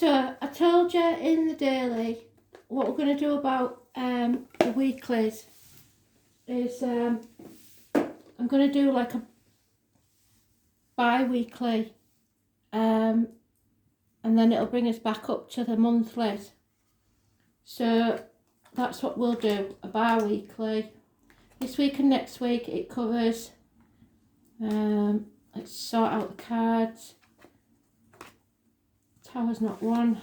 So I told you in the daily what we're going to do about the weeklies is I'm going to do like a bi-weekly and then it'll bring us back up to the monthlies. So that's what we'll do, a bi-weekly. This week and next week it covers, let's sort out the cards. Tower's not one.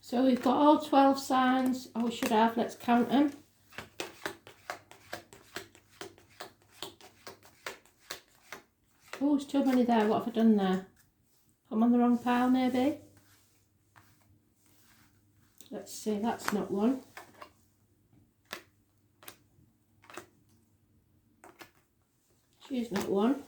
So we've got all 12 signs, or we should have, let's count them. Oh, there's too many there, what have I done there? I'm on the wrong pile maybe? Let's see, that's not one. She's not one.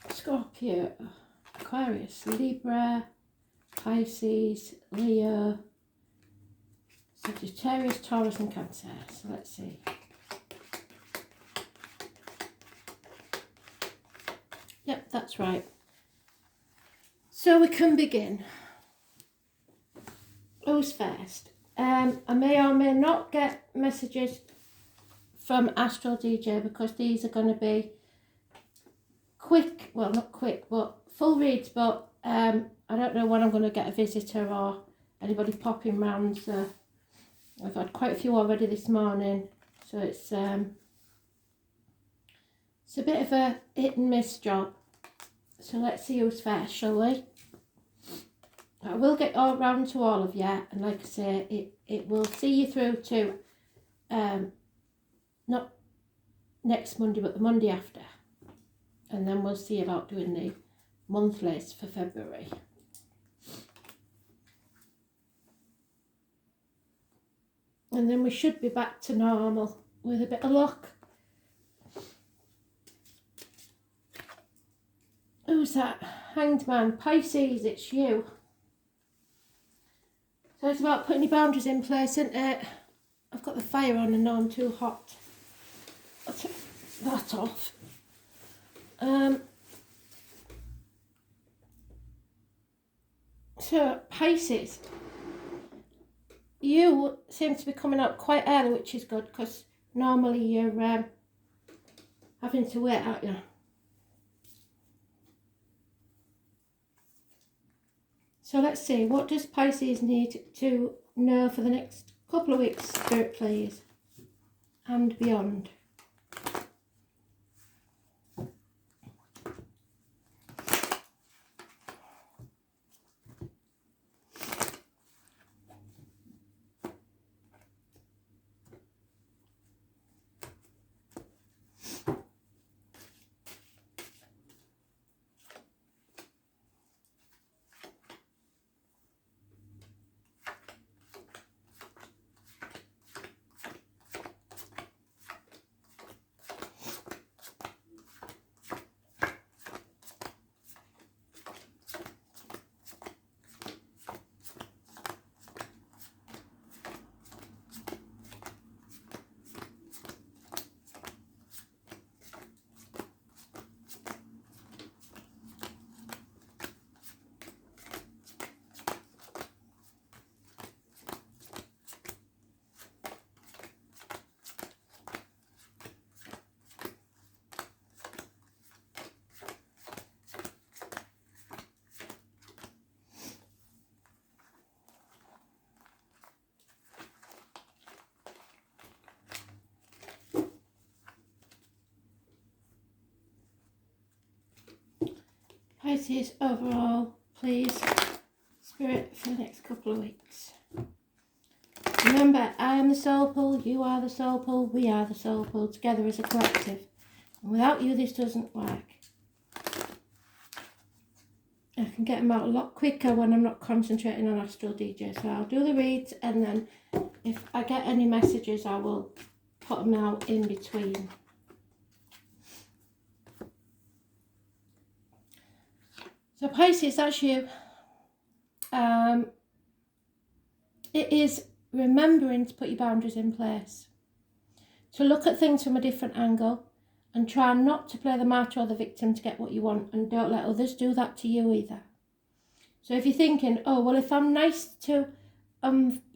Scorpio, Aquarius, Libra, Pisces, Leo, Sagittarius, Taurus and Cancer. So let's see. Yep, that's right. So we can begin. Who's first? I may or may not get messages from Astrology because these are going to be quick, well not quick, but full reads, but I don't know when I'm going to get a visitor or anybody popping round. So I've had quite a few already this morning, so it's a bit of a hit and miss job. So let's see who's first, shall we? I will get all round to all of you, and like I say, it will see you through to not next Monday but the Monday after, and then we'll see about doing the monthlies for February. And then we should be back to normal with a bit of luck. Who's that? Hanged Man, Pisces, it's you. So it's about putting your boundaries in place, isn't it? I've got the fire on and now I'm too hot. I'll take that off. So Pisces, you seem to be coming out quite early, which is good because normally you're having to wait, aren't you? So let's see, what does Pisces need to know for the next couple of weeks, Spirit please, and beyond? Pisces overall, please, Spirit, for the next couple of weeks. Remember, I am the soul pool, you are the soul pool, we are the soul pool, together as a collective. And without you, this doesn't work. I can get them out a lot quicker when I'm not concentrating on Astral DJ. So I'll do the reads, and then if I get any messages, I will put them out in between. So Pisces, that's you. It is remembering to put your boundaries in place, to look at things from a different angle, and try not to play the martyr or the victim to get what you want, and don't let others do that to you either. So if you're thinking, oh, well, if I'm nice to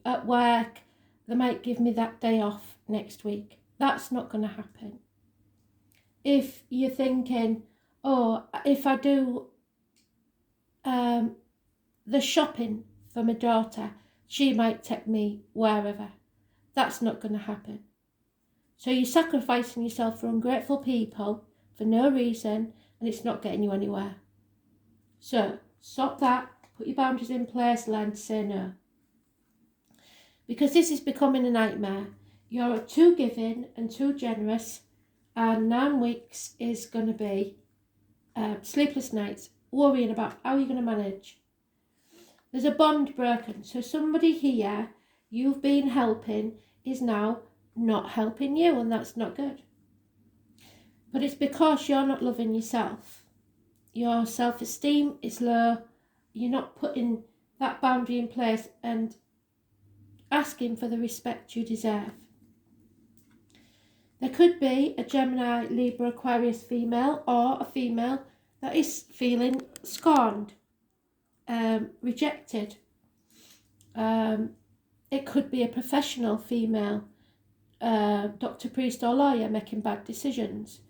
at work, they might give me that day off next week. That's not going to happen. If you're thinking, oh, if I do the shopping for my daughter, she might take me wherever. That's not going to happen. So you're sacrificing yourself for ungrateful people for no reason, and it's not getting you anywhere. So stop that, put your boundaries in place, learn to say no. Because this is becoming a nightmare. You're too giving and too generous, and 9 weeks is going to be sleepless nights, worrying about how you're going to manage. There's a bond broken. So somebody here you've been helping is now not helping you, and that's not good. But it's because you're not loving yourself. Your self-esteem is low. You're not putting that boundary in place and asking for the respect you deserve. There could be a Gemini, Libra, Aquarius female, or a female that is feeling scorned, rejected. It could be a professional female, doctor, priest or lawyer making bad decisions.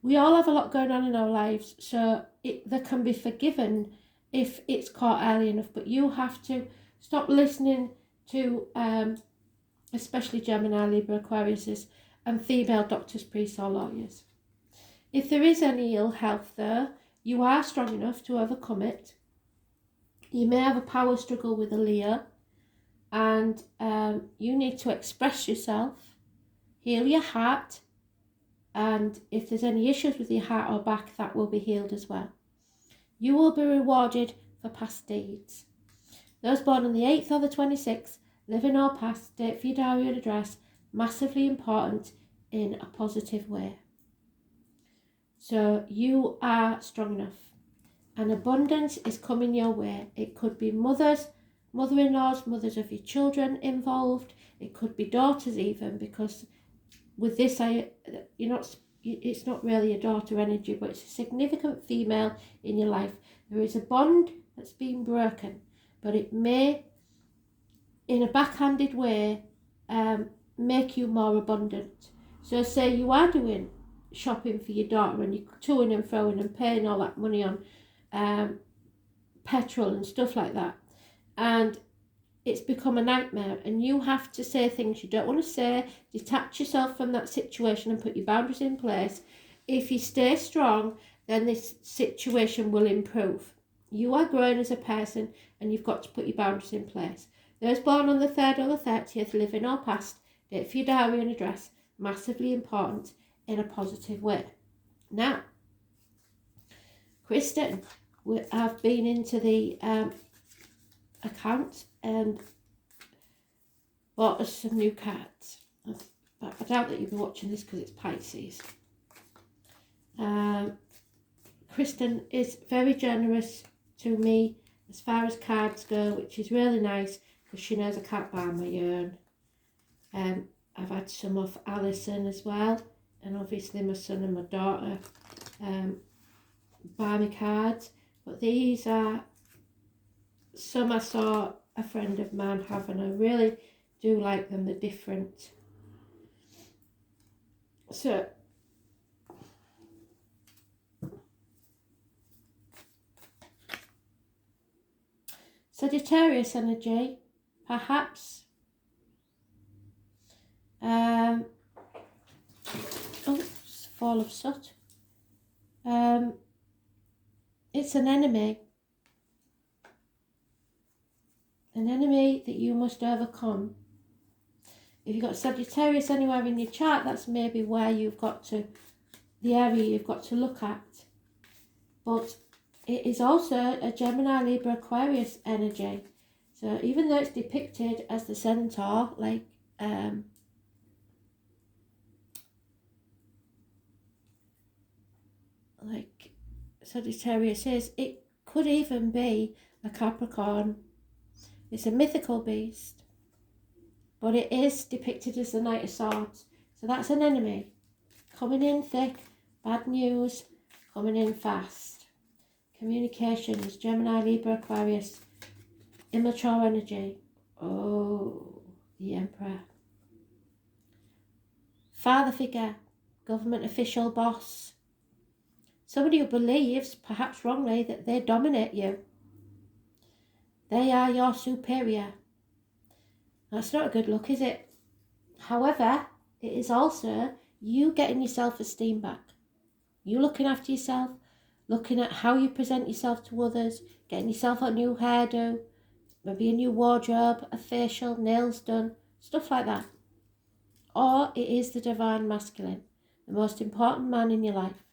We all have a lot going on in our lives, so they can be forgiven if it's caught early enough, but you have to stop listening to especially Gemini, Libra, Aquarius and female doctors, priests or lawyers. If there is any ill health there, you are strong enough to overcome it. You may have a power struggle with a Leo, and you need to express yourself, heal your heart, and if there's any issues with your heart or back, that will be healed as well. You will be rewarded for past deeds. Those born on the 8th or the 26th, living or past, date for your diary and address, massively important in a positive way. So you are strong enough, and abundance is coming your way. It could be mothers, mother-in-laws, mothers of your children involved. It could be daughters even, because with this, it's not really a daughter energy, but it's a significant female in your life. There is a bond that's been broken, but it may, in a backhanded way, make you more abundant. So say you are doing shopping for your daughter and you're toing and froing and paying all that money on petrol and stuff like that, and it's become a nightmare, and you have to say things you don't want to say, detach yourself from that situation and put your boundaries in place. If you stay strong, then this situation will improve. You are growing as a person, and you've got to put your boundaries in place. Those born on the 3rd or the 30th, living or past, date for your diary and address, massively important in a positive way. Now, Kristen, I've been into the account and bought us some new cards. But I doubt that you'll be watching this because it's Pisces. Kristen is very generous to me as far as cards go, which is really nice because she knows I can't buy my own. I've had some off Alison as well, and obviously my son and my daughter buy me cards, but these are some I saw a friend of mine have, and I really do like them. They're different. So Sagittarius energy, perhaps. It's fall of soot. It's an enemy that you must overcome. if you've got Sagittarius anywhere in your chart, that's maybe where you've got to, the area you've got to look at. But it is also a Gemini, Libra, Aquarius energy. So even though it's depicted as the centaur, like Sagittarius is, it could even be a Capricorn. It's a mythical beast, but it is depicted as the Knight of Swords. So that's an enemy. Coming in thick, bad news, coming in fast. Communications, Gemini, Libra, Aquarius, immature energy. Oh, the Emperor. Father figure, government official, boss. Somebody who believes, perhaps wrongly, that they dominate you. They are your superior. That's not a good look, is it? However, it is also you getting your self-esteem back. You looking after yourself, looking at how you present yourself to others, getting yourself a new hairdo, maybe a new wardrobe, a facial, nails done, stuff like that. Or it is the divine masculine, the most important man in your life.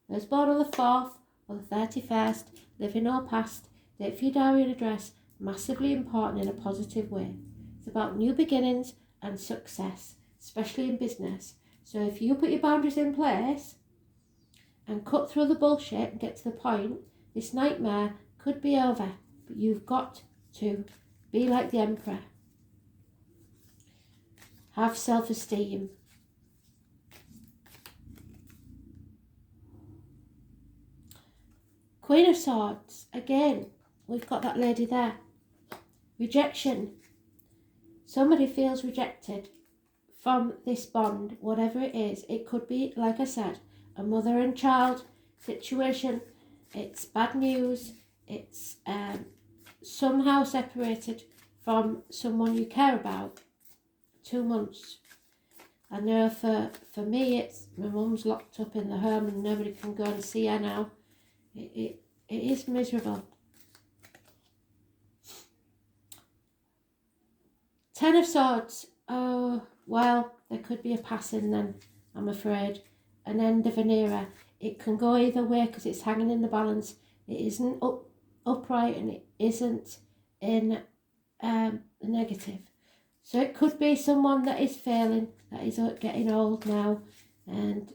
Those born on the 4th or the 31st, living or past, date for your diary and address, massively important in a positive way. It's about new beginnings and success, especially in business. So if you put your boundaries in place and cut through the bullshit and get to the point, this nightmare could be over. But you've got to be like the Emperor. Have self-esteem. Queen of Swords, again, we've got that lady there. Rejection. Somebody feels rejected from this bond, whatever it is. It could be, like I said, a mother and child situation. It's bad news. It's somehow separated from someone you care about. 2 months. I know for me, it's my mum's locked up in the home and nobody can go and see her now. It is miserable. 10 of Swords. Oh, well, there could be a passing then, I'm afraid. An end of an era. It can go either way because it's hanging in the balance. It isn't upright and it isn't in the negative. So it could be someone that is failing, that is getting old now, and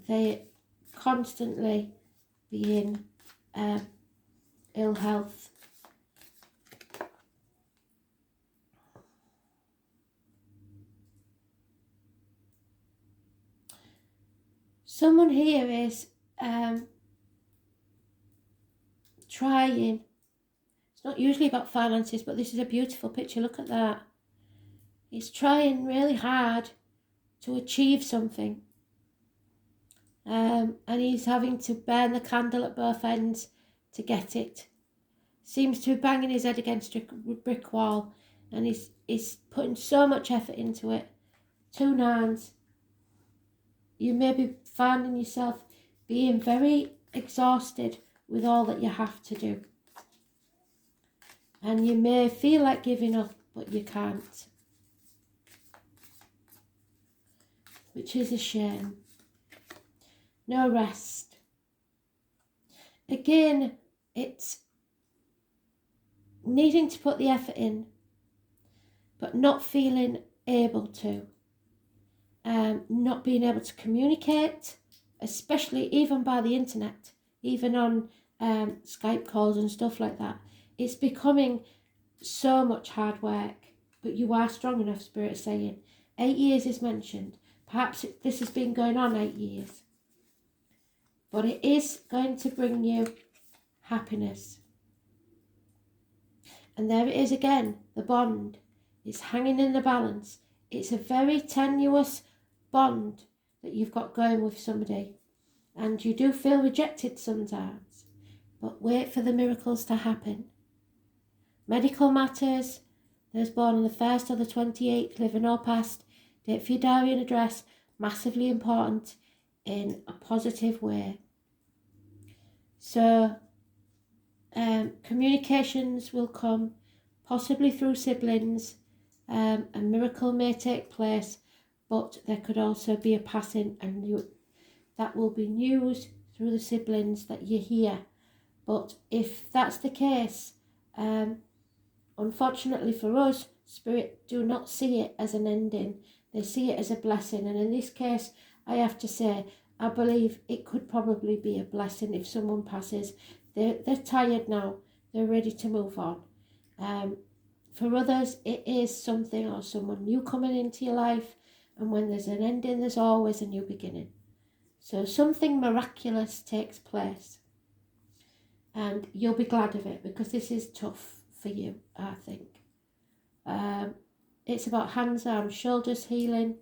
they constantly be in ill health. Someone here is trying. It's not usually about finances, but this is a beautiful picture. Look at that. He's trying really hard to achieve something. And he's having to burn the candle at both ends to get it. Seems to be banging his head against a brick wall, and he's putting so much effort into it. 2 nines. You may be finding yourself being very exhausted with all that you have to do. And you may feel like giving up, but you can't. Which is a shame. No rest. Again, it's needing to put the effort in, but not feeling able to. Not being able to communicate, especially even by the internet, even on Skype calls and stuff like that. It's becoming so much hard work, but you are strong enough, Spirit is saying. 8 years is mentioned. Perhaps this has been going on 8 years. But it is going to bring you happiness. And there it is again, the bond. It's hanging in the balance. It's a very tenuous bond that you've got going with somebody. And you do feel rejected sometimes. But wait for the miracles to happen. Medical matters. Those born on the 1st or the 28th, living or past. Date for your diary and address. Massively important in a positive way. So communications will come, possibly through siblings. A miracle may take place, but there could also be a passing, and that will be news through the siblings that you hear. But if that's the case, unfortunately for us, Spirit do not see it as an ending. They see it as a blessing. And in this case, I have to say, I believe it could probably be a blessing if someone passes. They're tired now. They're ready to move on. For others, it is something or someone new coming into your life. And when there's an ending, there's always a new beginning. So something miraculous takes place. And you'll be glad of it, because this is tough for you, I think. It's about hands, arms, shoulders healing,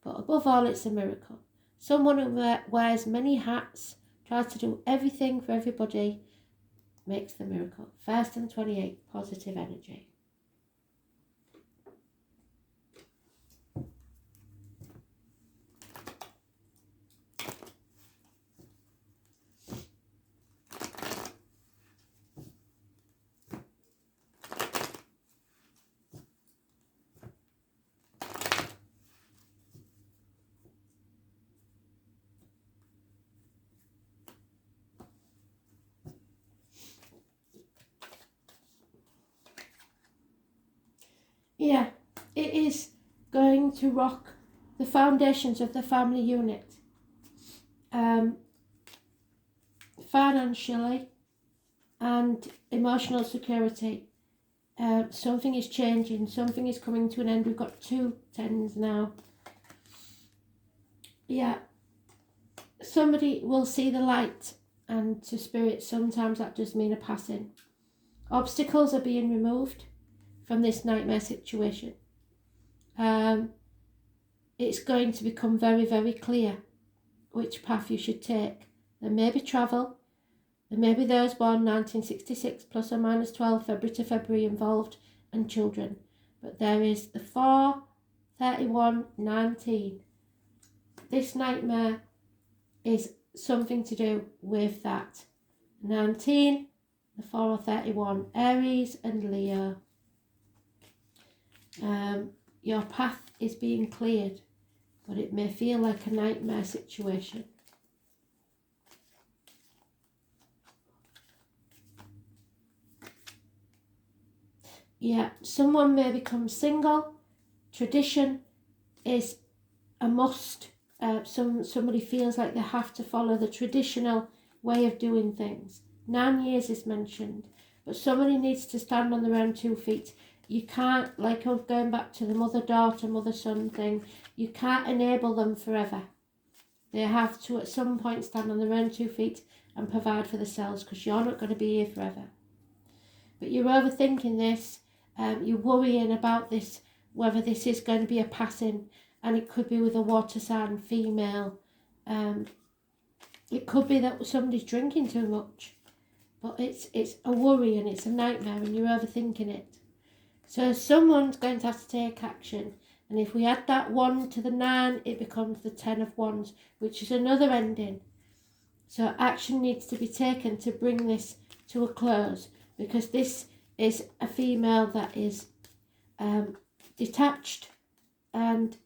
but above all, it's a miracle. Someone who wears many hats, tries to do everything for everybody, makes the miracle. 1st and 28, positive energy. Yeah, it is going to rock the foundations of the family unit. Financially and emotional security. Something is changing, something is coming to an end. We've got 2 tens now. Yeah, somebody will see the light, and to Spirit, sometimes that does mean a passing. Obstacles are being removed from this nightmare situation. It's going to become very, very clear which path you should take. There may be travel. There may be those born 1966 plus or minus 12 February to February involved, and children. But there is the 4, 31, 19. This nightmare is something to do with that. 19, the 4 or 31, Aries and Leo. Your path is being cleared, but it may feel like a nightmare situation. Yeah, someone may become single. Tradition is a must. Somebody feels like they have to follow the traditional way of doing things. 9 years is mentioned, but somebody needs to stand on their own 2 feet. You can't, like going back to the mother-daughter, mother-son thing, you can't enable them forever. They have to at some point stand on their own 2 feet and provide for themselves, because you're not going to be here forever. But you're overthinking this, you're worrying about this, whether this is going to be a passing, and it could be with a water sign female. It could be that somebody's drinking too much, but it's a worry and it's a nightmare, and you're overthinking it. So someone's going to have to take action, and if we add that 1 to the 9, it becomes the 10 of Wands, which is another ending. So action needs to be taken to bring this to a close, because this is a female that is detached and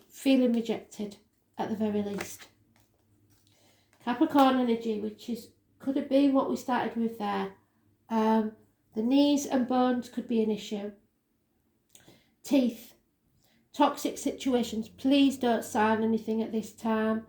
feeling rejected at the very least. Capricorn energy, which could have been what we started with there. The knees and bones could be an issue. Teeth. Toxic situations. Please don't sign anything at this time.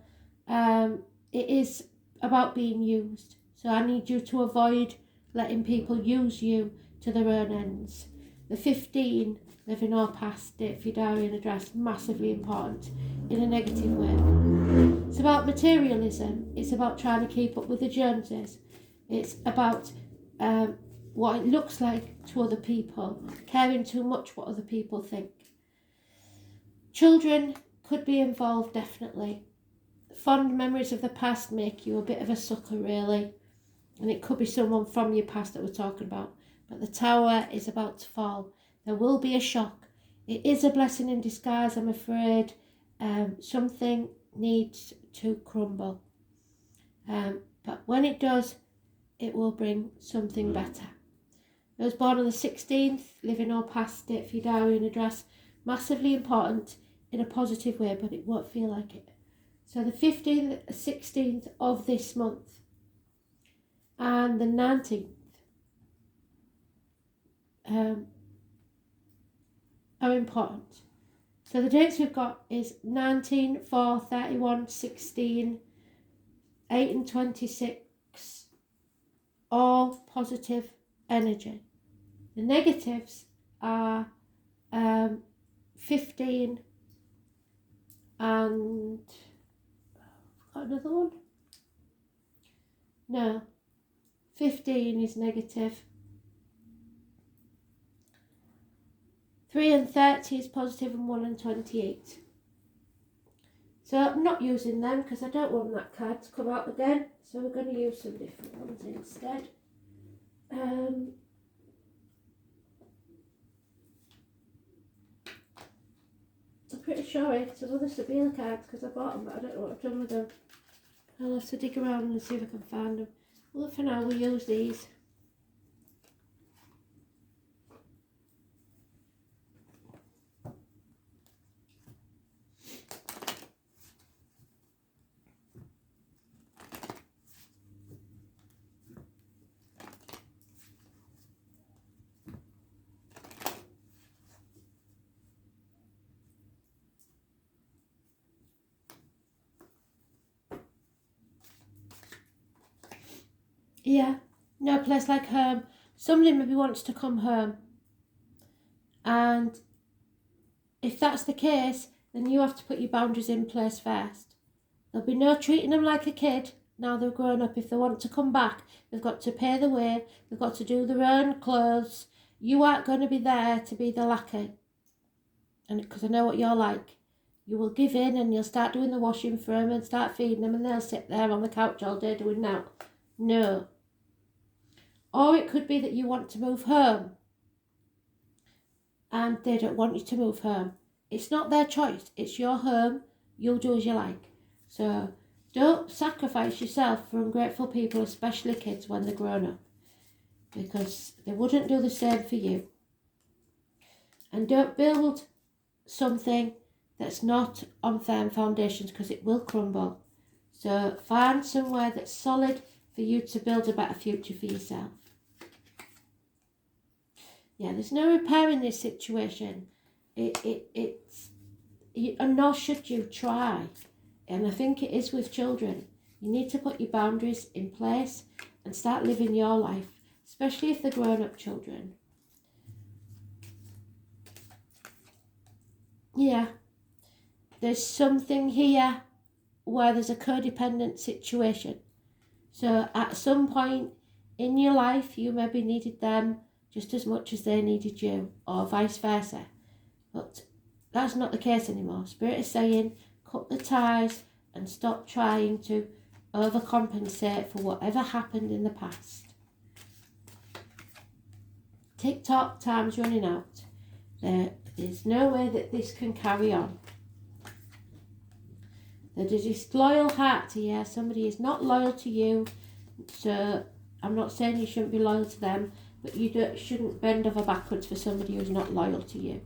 It is about being used. So I need you to avoid letting people use you to their own ends. The 15, living or past date for your diary and address, massively important in a negative way. It's about materialism. It's about trying to keep up with the Joneses. It's about what it looks like to other people, caring too much what other people think. Children could be involved, definitely. Fond memories of the past make you a bit of a sucker, really. And it could be someone from your past that we're talking about. But the tower is about to fall. There will be a shock. It is a blessing in disguise, I'm afraid. Something needs to crumble. But when it does, it will bring something better. Those born on the 16th, living or past date for your diary and address, massively important in a positive way, but it won't feel like it. So the 15th, 16th of this month and the 19th are important. So the dates we've got is 19, 4, 31, 16, 8 and 26, all positive energy. The negatives are 15 and got another one? No. 15 is negative. 3 and 30 is positive, and 1 and 28. So I'm not using them because I don't want that card to come out again. So we're going to use some different ones instead. I'm pretty sure I had some other Sabila cards because I bought them, but I don't know what I've done with them. I'll have to dig around and see if I can find them. Well, for now we'll use these. Yeah, no place like home. Somebody maybe wants to come home. And if that's the case, then you have to put your boundaries in place first. There'll be no treating them like a kid now they're grown up. If they want to come back, they've got to pay the way, they've got to do their own clothes. You aren't going to be there to be the lackey. And because I know what you're like. You will give in and you'll start doing the washing for them and start feeding them, and they'll sit there on the couch all day doing that. No. Or it could be that you want to move home and they don't want you to move home. It's not their choice. It's your home. You'll do as you like. So don't sacrifice yourself for ungrateful people, especially kids when they're grown up, because they wouldn't do the same for you. And don't build something that's not on firm foundations, because it will crumble. So find somewhere that's solid for you to build a better future for yourself. Yeah, there's no repairing this situation. And nor should you try. And I think it is with children. You need to put your boundaries in place and start living your life, especially if they're grown-up children. Yeah, there's something here where there's a codependent situation. So at some point in your life, you maybe needed them just as much as they needed you, or vice versa. But that's not the case anymore. Spirit is saying, cut the ties and stop trying to overcompensate for whatever happened in the past. Tick-tock, time's running out. There's no way that this can carry on. There's a disloyal heart here. Somebody is not loyal to you, so I'm not saying you shouldn't be loyal to them, but you shouldn't bend over backwards for somebody who's not loyal to you.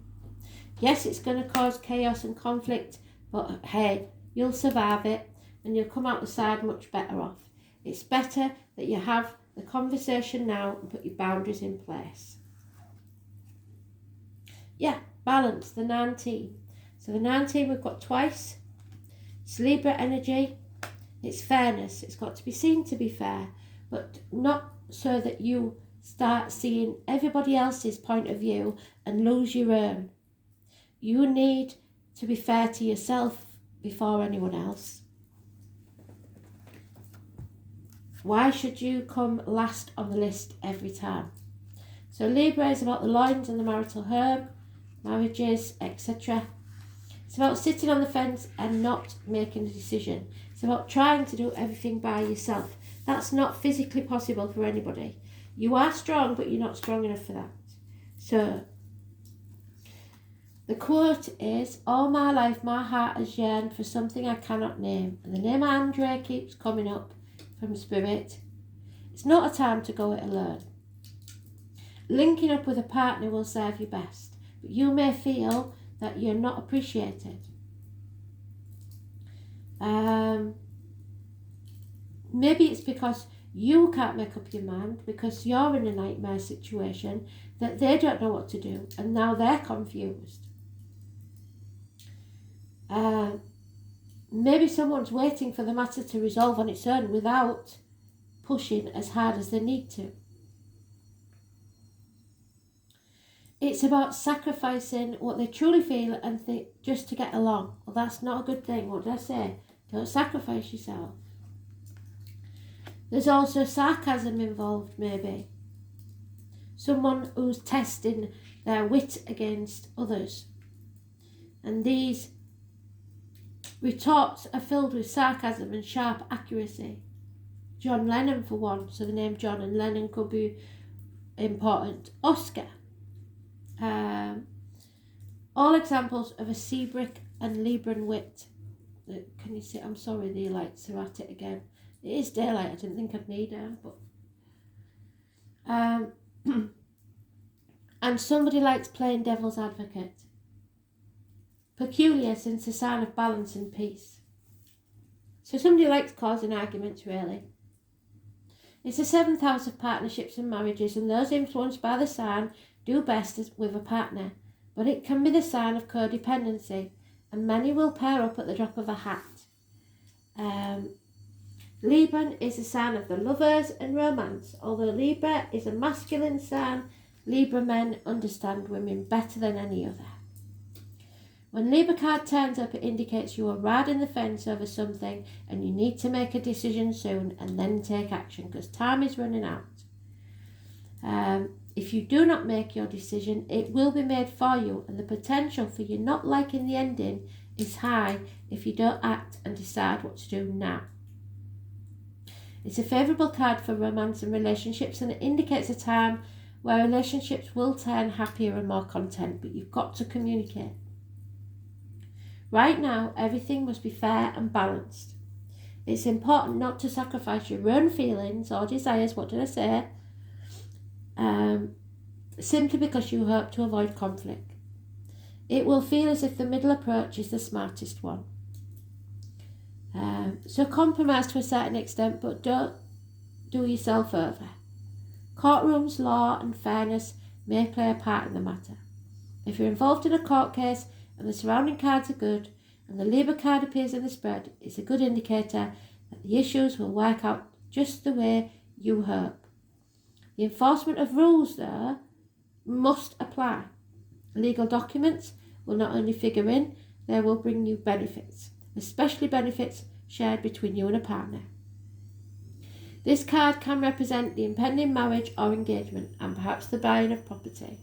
Yes, it's going to cause chaos and conflict, but hey, you'll survive it and you'll come out the side much better off. It's better that you have the conversation now and put your boundaries in place. Yeah, balance, the 19. So the 19 we've got twice. It's Libra energy. It's fairness. It's got to be seen to be fair, but not so that you start seeing everybody else's point of view and lose your own. You need to be fair to yourself before anyone else. Why should you come last on the list every time? So Libra is about the loins and the marital home, marriages, etc. It's about sitting on the fence and not making a decision. It's about trying to do everything by yourself. That's not physically possible for anybody. You are strong, but you're not strong enough for that. So the quote is, all my life my heart has yearned for something I cannot name. And the name Andre keeps coming up from Spirit. It's not a time to go it alone. linking up with a partner will serve you best, but you may feel that you're not appreciated. Maybe it's because you can't make up your mind because you're in a nightmare situation that they don't know what to do and now they're confused. Maybe someone's waiting for the matter to resolve on its own without pushing as hard as they need to. It's about sacrificing what they truly feel and think just to get along. Well, that's not a good thing. What did I say? Don't sacrifice yourself. There's also sarcasm involved, maybe. Someone who's testing their wit against others. And these retorts are filled with sarcasm and sharp accuracy. John Lennon, for one, so the name John and Lennon could be important. Oscar. All examples of a Seabrick and Libran wit. Can you see? I'm sorry, the lights are at it again. It is daylight. I didn't think I'd need them, but and somebody likes playing devil's advocate. Peculiar, since a sign of balance and peace. So somebody likes causing arguments, really. It's the 7th house of partnerships and marriages, and those influenced by the sign do best with a partner, but it can be the sign of codependency, and many will pair up at the drop of a hat. Libra is a sign of the lovers and romance. Although Libra is a masculine sign, Libra men understand women better than any other. When Libra card turns up, it indicates you are riding the fence over something and you need to make a decision soon and then take action because time is running out. If you do not make your decision, it will be made for you, and the potential for you not liking the ending is high if you don't act and decide what to do now. It's a favourable card for romance and relationships, and it indicates a time where relationships will turn happier and more content, but you've got to communicate. Right now, everything must be fair and balanced. It's important not to sacrifice your own feelings or desires, what did I say? Simply because you hope to avoid conflict. It will feel as if the middle approach is the smartest one. So compromise to a certain extent, but don't do yourself over. Courtrooms, law and fairness may play a part in the matter. If you're involved in a court case and the surrounding cards are good, and the Libra card appears in the spread, it's a good indicator that the issues will work out just the way you hope. The enforcement of rules, though, must apply. Legal documents will not only figure in, they will bring you benefits, especially benefits shared between you and a partner. This card can represent the impending marriage or engagement and perhaps the buying of property.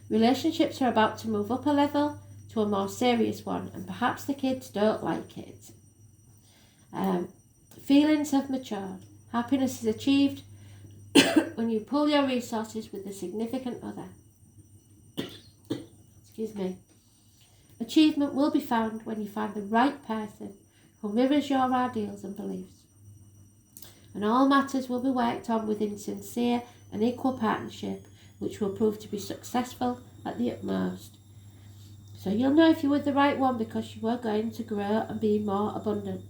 Relationships are about to move up a level to a more serious one, and perhaps the kids don't like it. Feelings have matured. Happiness is achieved when you pool your resources with a significant other. Excuse me. Achievement will be found when you find the right person who mirrors your ideals and beliefs. And all matters will be worked on within sincere and equal partnership, which will prove to be successful at the utmost. So you'll know if you're with the right one because you are going to grow and be more abundant.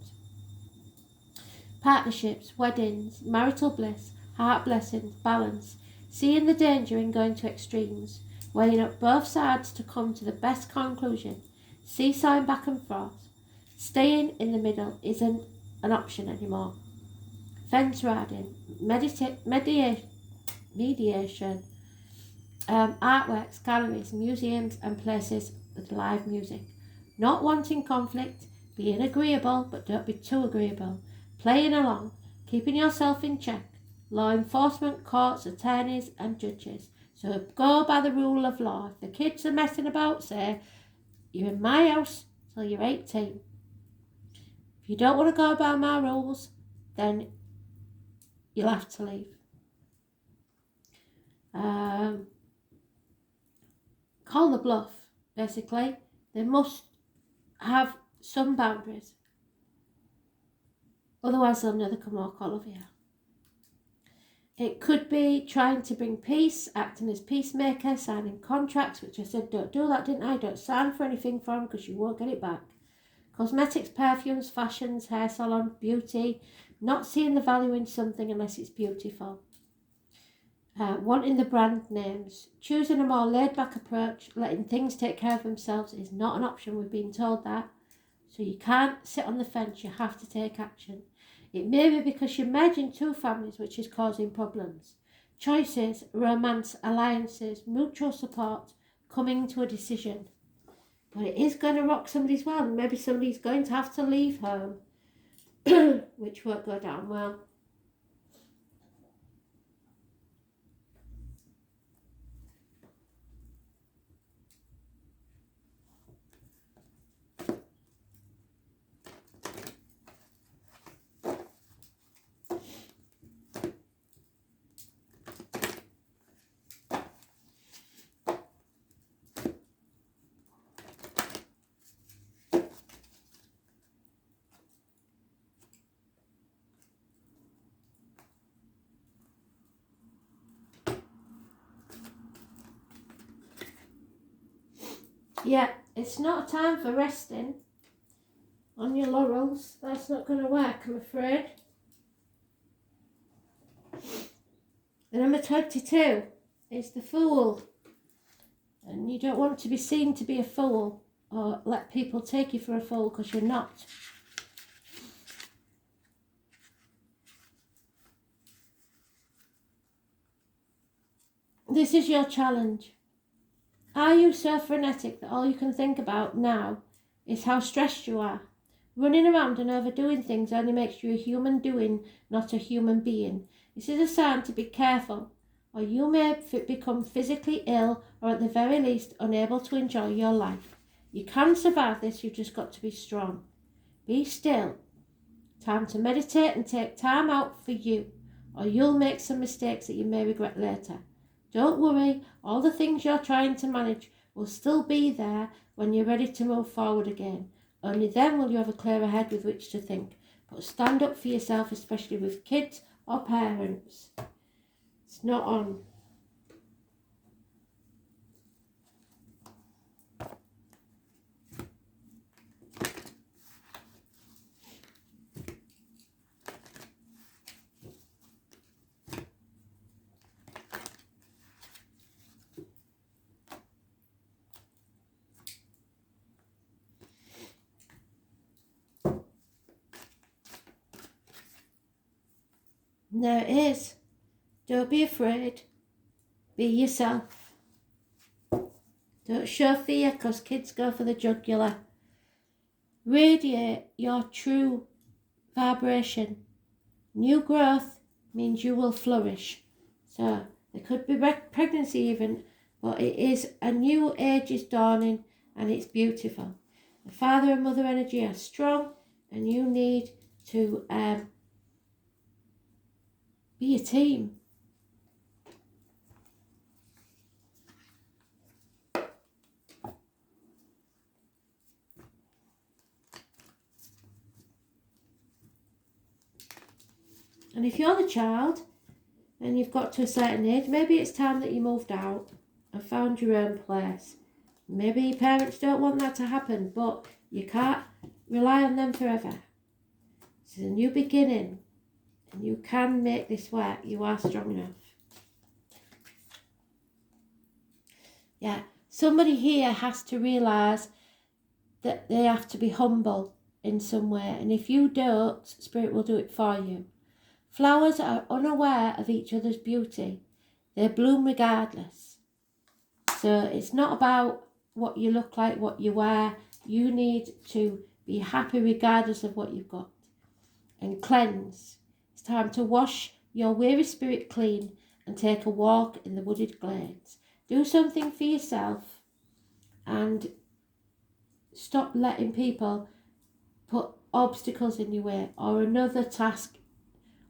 Partnerships, weddings, marital bliss, heart blessings, balance, seeing the danger in going to extremes, weighing up both sides to come to the best conclusion, seesawing back and forth. Staying in the middle isn't an option anymore. Fence riding, mediation, artworks, galleries, museums and places with live music. Not wanting conflict, being agreeable but don't be too agreeable. Playing along, keeping yourself in check. Law enforcement, courts, attorneys and judges. So go by the rule of law. If the kids are messing about, say, you're in my house till you're 18. If you don't want to go by my rules, then you'll have to leave. Call the bluff, basically. They must have some boundaries. Otherwise they'll never come walk all over you. It could be trying to bring peace, acting as peacemaker, signing contracts, which I said don't do that, didn't I? Don't sign for anything for them because you won't get it back. Cosmetics, perfumes, fashions, hair salon, beauty, not seeing the value in something unless it's beautiful. Wanting the brand names, choosing a more laid-back approach, letting things take care of themselves is not an option. We've been told that. So you can't sit on the fence, you have to take action. It may be because you're merging two families which is causing problems. Choices, romance, alliances, mutual support, coming to a decision. But it is going to rock somebody's world. Maybe somebody's going to have to leave home, which won't go down well. Yeah, it's not a time for resting on your laurels. That's not going to work, I'm afraid. The number 22 is the Fool. And you don't want to be seen to be a fool or let people take you for a fool because you're not. This is your challenge. Are you so frenetic that all you can think about now is how stressed you are? Running around and overdoing things only makes you a human doing, not a human being. This is a sign to be careful, or you may become physically ill or at the very least unable to enjoy your life. You can survive this, you've just got to be strong. Be still. Time to meditate and take time out for you, or you'll make some mistakes that you may regret later. Don't worry, all the things you're trying to manage will still be there when you're ready to move forward again. Only then will you have a clearer head with which to think. But stand up for yourself, especially with kids or parents. It's not on. No, it is. Don't be afraid. Be yourself. Don't show fear because kids go for the jugular. Radiate your true vibration. New growth means you will flourish. So there could be pregnancy even, but it is a new age is dawning and it's beautiful. The father and mother energy are strong and you need to be a team. And if you're the child and you've got to a certain age, maybe it's time that you moved out and found your own place. Maybe your parents don't want that to happen, but you can't rely on them forever. This is a new beginning and you can make this work. You are strong enough. Yeah, somebody here has to realise that they have to be humble in some way. And if you don't, Spirit will do it for you. Flowers are unaware of each other's beauty. They bloom regardless. So it's not about what you look like, what you wear. You need to be happy regardless of what you've got. And cleanse. It's time to wash your weary spirit clean and take a walk in the wooded glades. Do something for yourself and stop letting people put obstacles in your way or another task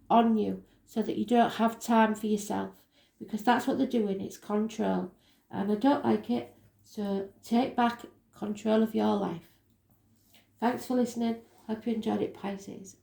on you so that you don't have time for yourself, because that's what they're doing. It's control and I don't like it. So take back control of your life. Thanks for listening. Hope you enjoyed it, Pisces.